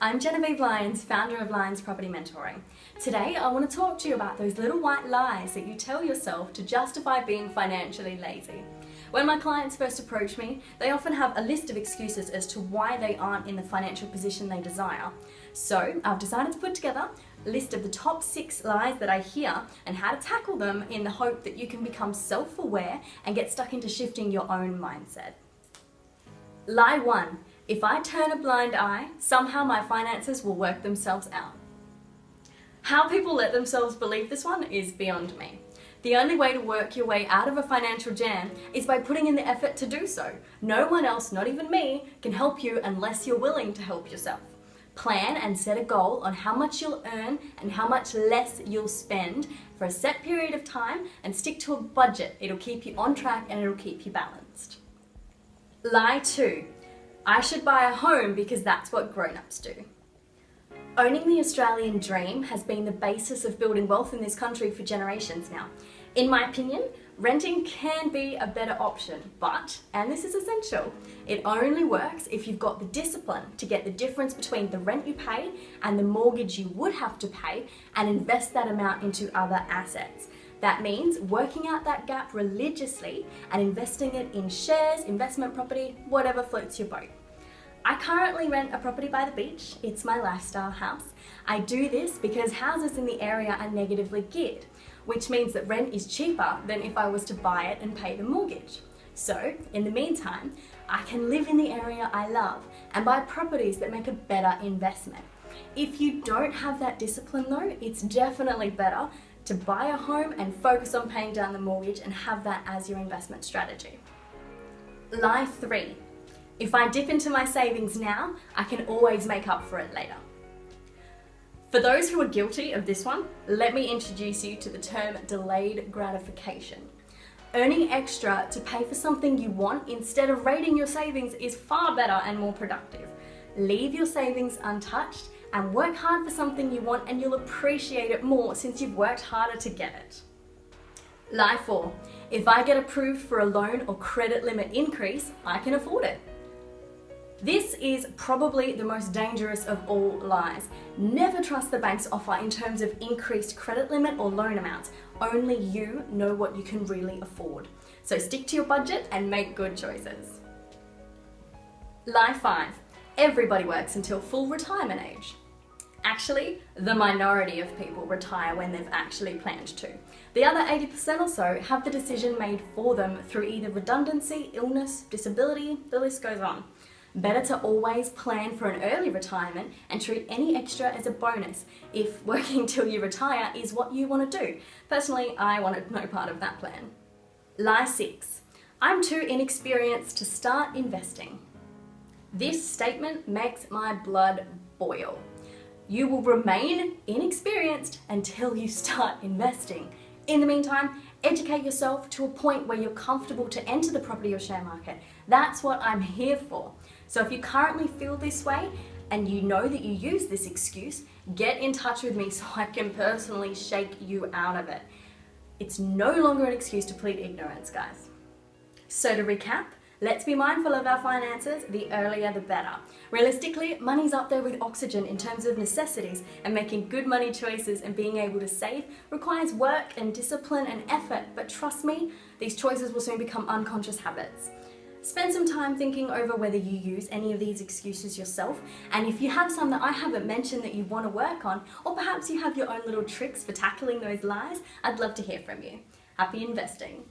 I'm Gennavieve Lyons, founder of Lyons Property Mentoring. Today I want to talk to you about those little white lies that you tell yourself to justify being financially lazy. When my clients first approach me, they often have a list of excuses as to why they aren't in the financial position they desire. So I've decided to put together a list of the top 6 lies that I hear and how to tackle them in the hope that you can become self-aware and get stuck into shifting your own mindset. Lie 1. If I turn a blind eye, somehow my finances will work themselves out. How people let themselves believe this one is beyond me. The only way to work your way out of a financial jam is by putting in the effort to do so. No one else, not even me, can help you unless you're willing to help yourself. Plan and set a goal on how much you'll earn and how much less you'll spend for a set period of time and stick to a budget. It'll keep you on track and it'll keep you balanced. Lie 2. I should buy a home because that's what grown-ups do. Owning the Australian dream has been the basis of building wealth in this country for generations now. In my opinion, renting can be a better option, but, and this is essential, it only works if you've got the discipline to get the difference between the rent you pay and the mortgage you would have to pay and invest that amount into other assets. That means working out that gap religiously and investing it in shares, investment property, whatever floats your boat. I currently rent a property by the beach. It's my lifestyle house. I do this because houses in the area are negatively geared, which means that rent is cheaper than if I was to buy it and pay the mortgage. So, in the meantime, I can live in the area I love and buy properties that make a better investment. If you don't have that discipline though, it's definitely better to buy a home and focus on paying down the mortgage and have that as your investment strategy. Lie 3. If I dip into my savings now, I can always make up for it later. For those who are guilty of this one, let me introduce you to the term delayed gratification. Earning extra to pay for something you want instead of raiding your savings is far better and more productive. Leave your savings untouched and work hard for something you want and you'll appreciate it more since you've worked harder to get it. Lie 4. If I get approved for a loan or credit limit increase, I can afford it. This is probably the most dangerous of all lies. Never trust the bank's offer in terms of increased credit limit or loan amounts. Only you know what you can really afford. So stick to your budget and make good choices. Lie 5. Everybody works until full retirement age. Actually, the minority of people retire when they've actually planned to. The other 80% or so have the decision made for them through either redundancy, illness, disability, the list goes on. Better to always plan for an early retirement and treat any extra as a bonus if working till you retire is what you want to do. Personally, I wanted no part of that plan. Lie 6. I'm too inexperienced to start investing. This statement makes my blood boil. You will remain inexperienced until you start investing. In the meantime, educate yourself to a point where you're comfortable to enter the property or share market. That's what I'm here for. So if you currently feel this way and you know that you use this excuse, get in touch with me so I can personally shake you out of it. It's no longer an excuse to plead ignorance, guys. So to recap, let's be mindful of our finances. The earlier the better. Realistically, money's up there with oxygen in terms of necessities, and making good money choices and being able to save requires work and discipline and effort, but trust me, these choices will soon become unconscious habits. Spend some time thinking over whether you use any of these excuses yourself, and if you have some that I haven't mentioned that you want to work on, or perhaps you have your own little tricks for tackling those lies, I'd love to hear from you. Happy investing!